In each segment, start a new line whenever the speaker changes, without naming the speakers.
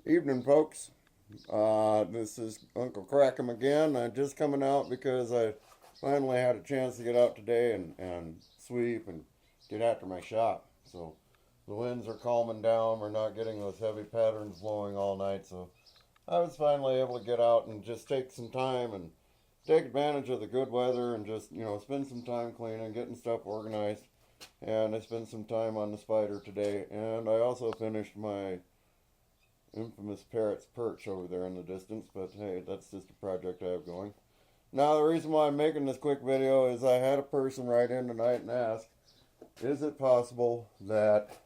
Evening, folks. This is Uncle Crackham again. I'm just coming out because I finally had a chance to get out today and sweep and get after my shop. So the winds are calming down. We're not getting those heavy patterns blowing all night. So I was finally able to get out and just take some time and take advantage of the good weather and just, spend some time cleaning, getting stuff organized. And I spent some time on the Spyder today. And I also finished my infamous parrot's perch over there in the distance, but hey, that's just a project I have going. Now, the reason why I'm making this quick video is I had a person write in tonight and ask, is it possible that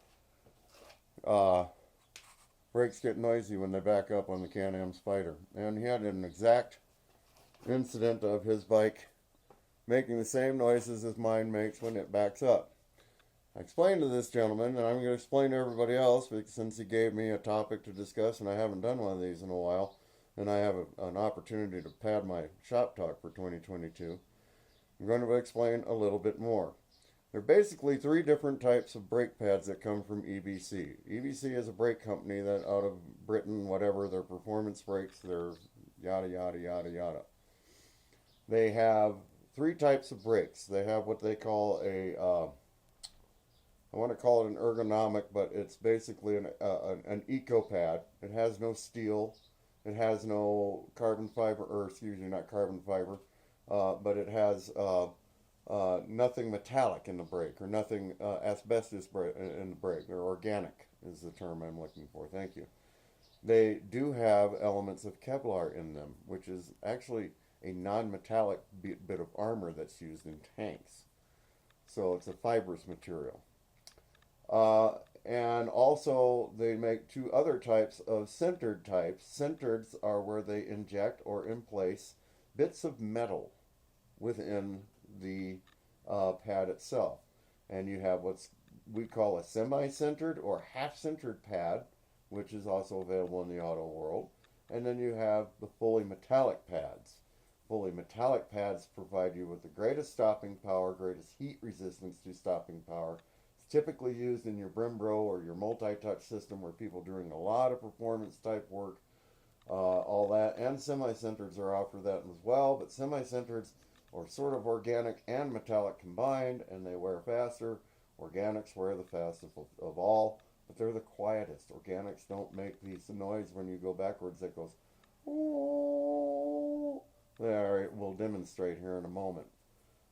uh, brakes get noisy when they back up on the Can-Am Spyder? And he had an exact incident of his bike making the same noises as mine makes when it backs up. I explained to this gentleman, and I'm going to explain to everybody else, because since he gave me a topic to discuss, and I haven't done one of these in a while, and I have an opportunity to pad my shop talk for 2022, I'm going to explain a little bit more. There are basically three different types of brake pads that come from EBC. EBC is a brake company that out of Britain, whatever, their performance brakes, their yada yada yada yada. They have three types of brakes. They have what they call I want to call it an ergonomic, but it's basically an eco pad. It has no steel. It has no carbon fiber, or excuse me, not carbon fiber, but it has nothing metallic in the brake or nothing asbestos in the brake. They're organic is the term I'm looking for. Thank you. They do have elements of Kevlar in them, which is actually a non-metallic bit of armor that's used in tanks. So it's a fibrous material. Uh, and also, they make two other types of sintered types. Sintereds are where they inject or emplace bits of metal within the pad itself. And you have what we call a semi-sintered or half-sintered pad, which is also available in the auto world. And then you have the fully metallic pads. Fully metallic pads provide you with the greatest stopping power, greatest heat resistance to stopping power, typically used in your Brimbro or your multi-touch system where people are doing a lot of performance type work, all that. And semi-centereds are offered that as well, but semi-centereds are sort of organic and metallic combined, and they wear faster. Organics wear the fastest of all, but they're the quietest. Organics don't make this noise when you go backwards that goes, oh. There, we'll demonstrate here in a moment.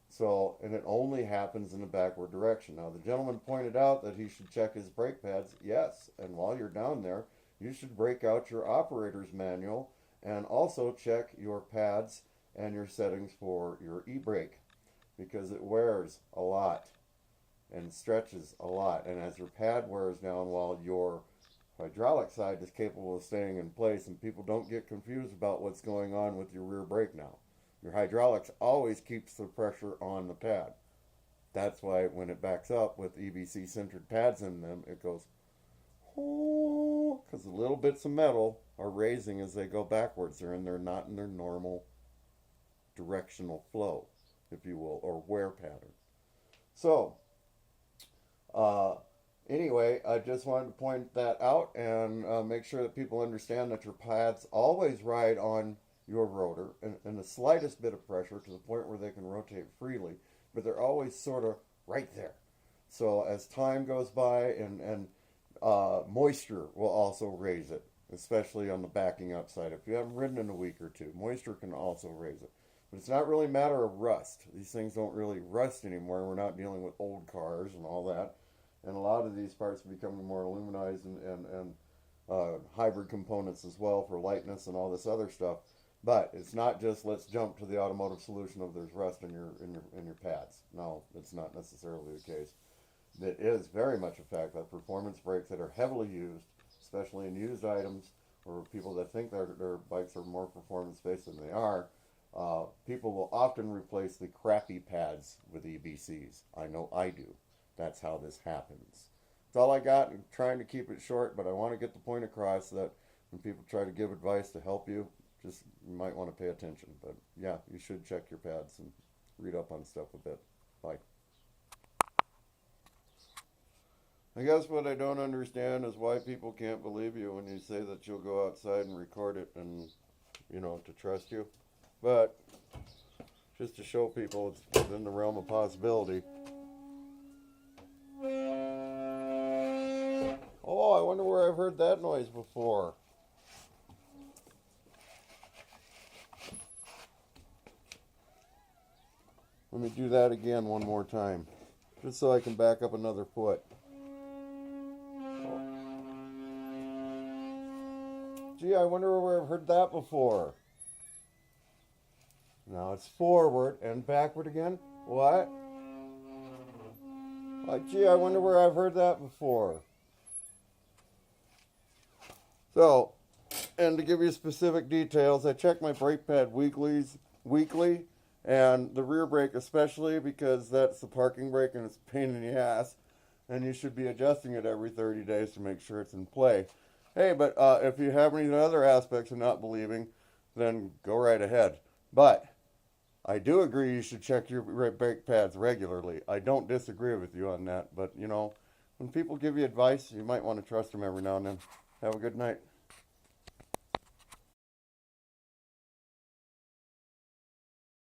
So, and it only happens in the backward direction. Now, the gentleman pointed out that he should check his brake pads. Yes, and while you're down there, you should break out your operator's manual and also check your pads and your settings for your e-brake because it wears a lot and stretches a lot. And as your pad wears down while your hydraulic side is capable of staying in place, and people don't get confused about what's going on with your rear brake now. Your hydraulics always keeps the pressure on the pad. That's why when it backs up with EBC centered pads in them, it goes, oh, because the little bits of metal are raising as they go backwards. They're not in their normal directional flow, if you will, or wear pattern. So, uh, anyway, I just wanted to point that out and make sure that people understand that your pads always ride on your rotor and the slightest bit of pressure to the point where they can rotate freely, but they're always sort of right there. So as time goes by and moisture will also raise it, especially on the backing up side. If you haven't ridden in a week or two, moisture can also raise it. But it's not really a matter of rust. These things don't really rust anymore. We're not dealing with old cars and all that. And a lot of these parts are becoming more aluminized and hybrid components as well for lightness and all this other stuff. But it's not just let's jump to the automotive solution of there's rust in your pads. No, it's not necessarily the case. It is very much a fact that performance brakes that are heavily used, especially in used items or people that think their bikes are more performance based than they are, people will often replace the crappy pads with EBCs. I know I do. That's how this happens. That's all I got. I'm trying to keep it short, but I want to get the point across that when people try to give advice to help you, just you might want to pay attention. But yeah, you should check your pads and read up on stuff a bit. Bye. I guess what I don't understand is why people can't believe you when you say that you'll go outside and record it and, to trust you. But just to show people it's within the realm of possibility. Oh, I wonder where I've heard that noise before. Let me do that again one more time, just so I can back up another foot. Gee, I wonder where I've heard that before. Now it's forward and backward again. What? Gee, I wonder where I've heard that before. So, and to give you specific details, I check my brake pad weekly, and the rear brake especially, because that's the parking brake and it's a pain in the ass, and you should be adjusting it every 30 days to make sure it's in play. Hey, but if you have any other aspects of not believing, then go right ahead. But I do agree you should check your brake pads regularly. I don't disagree with you on that, but when people give you advice, you might want to trust them every now and then. Have a good night.